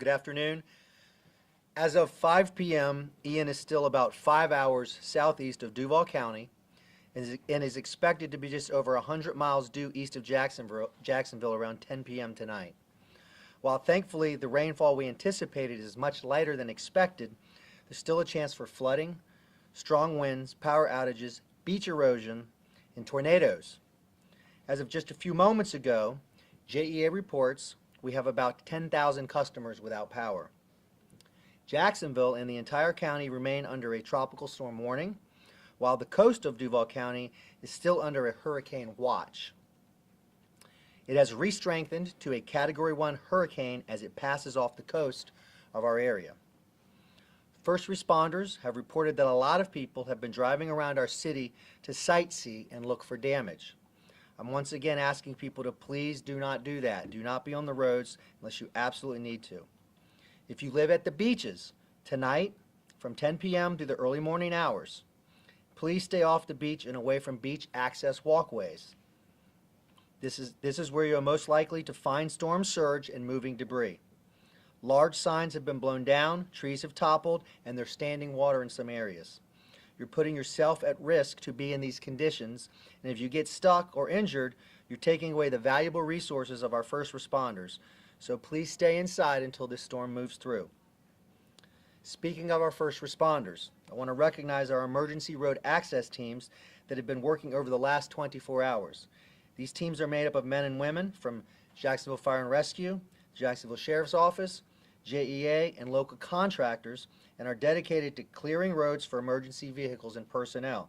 Good afternoon. As of 5 p.m., Ian is still about 5 hours southeast of Duval County and is expected to be just over 100 miles due east of Jacksonville around 10 p.m. tonight. While thankfully the rainfall we anticipated is much lighter than expected, there's still a chance for flooding, strong winds, power outages, beach erosion, and tornadoes. As of just a few moments ago, JEA reports we have about 10,000 customers without power. Jacksonville and the entire county remain under a tropical storm warning, while the coast of Duval County is still under a hurricane watch. It has re-strengthened to a Category 1 hurricane as it passes off the coast of our area. First responders have reported that a lot of people have been driving around our city to sightsee and look for damage. I'm once again asking people to please do not do that. Do not be on the roads unless you absolutely need to. If you live at the beaches, tonight from 10 p.m. to the early morning hours, please stay off the beach and away from beach access walkways. This is where you're most likely to find storm surge and moving debris. Large signs have been blown down, trees have toppled, and there's standing water in some areas. You're putting yourself at risk to be in these conditions, and if you get stuck or injured, you're taking away the valuable resources of our first responders. So please stay inside until this storm moves through. Speaking of our first responders, I want to recognize our emergency road access teams that have been working over the last 24 hours. These teams are made up of men and women from Jacksonville Fire and Rescue, Jacksonville Sheriff's Office, JEA, and local contractors, and are dedicated to clearing roads for emergency vehicles and personnel.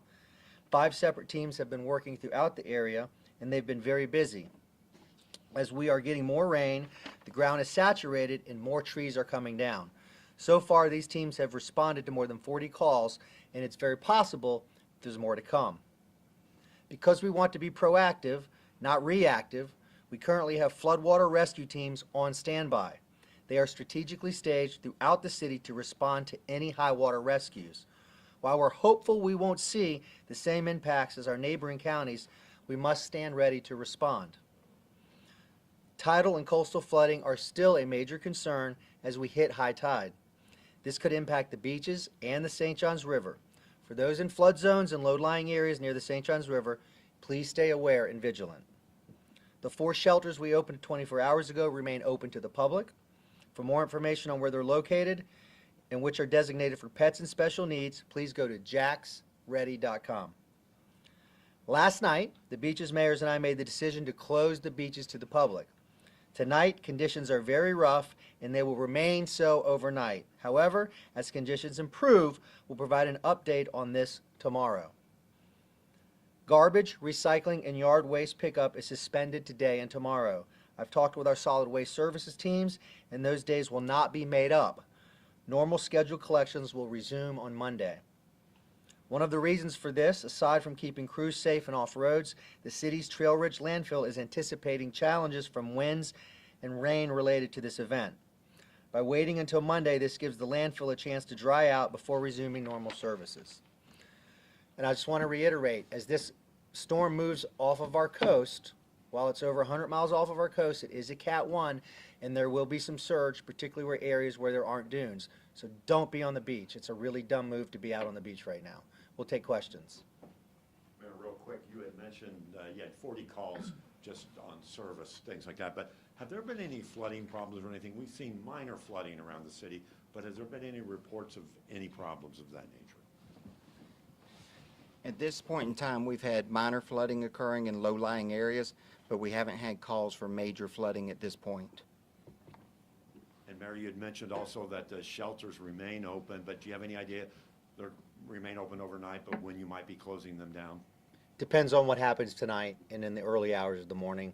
5 separate teams have been working throughout the area, and they've been very busy. As we are getting more rain, the ground is saturated and more trees are coming down. So far, these teams have responded to more than 40 calls, and it's very possible there's more to come. Because we want to be proactive, not reactive, we currently have floodwater rescue teams on standby. They are strategically staged throughout the city to respond to any high water rescues. While we're hopeful we won't see the same impacts as our neighboring counties, we must stand ready to respond. Tidal and coastal flooding are still a major concern as we hit high tide. This could impact the beaches and the St. Johns River. For those in flood zones and low-lying areas near the St. Johns River, please stay aware and vigilant. The 4 shelters we opened 24 hours ago remain open to the public. For more information on where they're located and which are designated for pets and special needs, please go to jacksready.com. Last night, the beaches mayors and I made the decision to close the beaches to the public. Tonight, conditions are very rough and they will remain so overnight. However, as conditions improve, we'll provide an update on this tomorrow. Garbage, recycling, and yard waste pickup is suspended today and tomorrow. I've talked with our solid waste services teams, and those days will not be made up. Normal scheduled collections will resume on Monday. One of the reasons for this, aside from keeping crews safe and off roads, the city's Trail Ridge landfill is anticipating challenges from winds and rain related to this event. By waiting until Monday, this gives the landfill a chance to dry out before resuming normal services. And I just want to reiterate, as this storm moves off of our coast, while it's over 100 miles off of our coast, it is a Cat 1, and there will be some surge, particularly where areas where there aren't dunes. So don't be on the beach. It's a really dumb move to be out on the beach right now. We'll take questions. Mayor, real quick, you had mentioned you had 40 calls just on service, things like that, but have there been any flooding problems or anything? We've seen minor flooding around the city, but has there been any reports of any problems of that nature? At this point in time, we've had minor flooding occurring in low-lying areas, but we haven't had calls for major flooding at this point. And Mayor, you had mentioned also that the shelters remain open, but do you have any idea they remain open overnight, but when you might be closing them down? Depends on what happens tonight and in the early hours of the morning.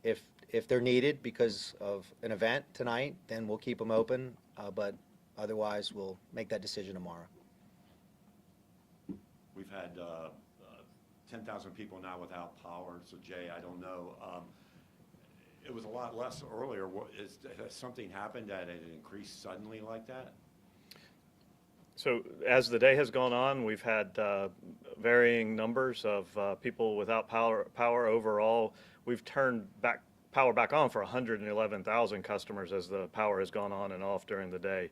If they're needed because of an event tonight, then we'll keep them open, but otherwise we'll make that decision tomorrow. We've had 10,000 people now without power, so Jay, I don't know. It was a lot less earlier. Has something happened that it increased suddenly like that? So as the day has gone on, we've had varying numbers of people without power overall. We've turned back power back on for 111,000 customers as the power has gone on and off during the day.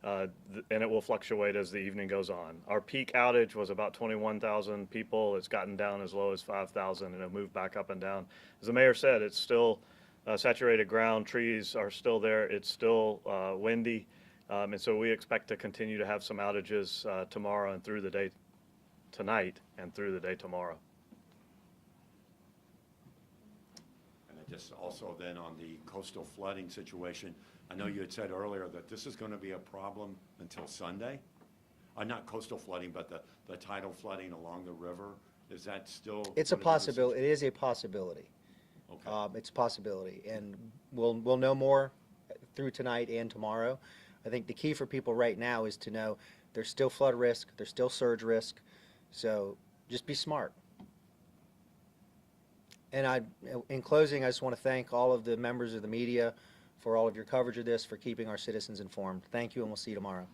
And it will fluctuate as the evening goes on. Our peak outage was about 21,000 people. It's gotten down as low as 5,000 and it'll move back up and down. As the mayor said, it's still saturated ground, trees are still there, it's still windy. And so we expect to continue to have some outages tomorrow and through the day tonight and through the day tomorrow. And I just also then on the coastal flooding situation, I know you had said earlier that this is going to be a problem until Sunday. Not coastal flooding, but the tidal flooding along the river. Is that still? It's a gonna be the possibility. It is a possibility. Okay. It's a possibility, and we'll know more through tonight and tomorrow. I think the key for people right now is to know there's still flood risk, there's still surge risk, so just be smart. And in closing, I just want to thank all of the members of the media for all of your coverage of this, for keeping our citizens informed. Thank you, and we'll see you tomorrow.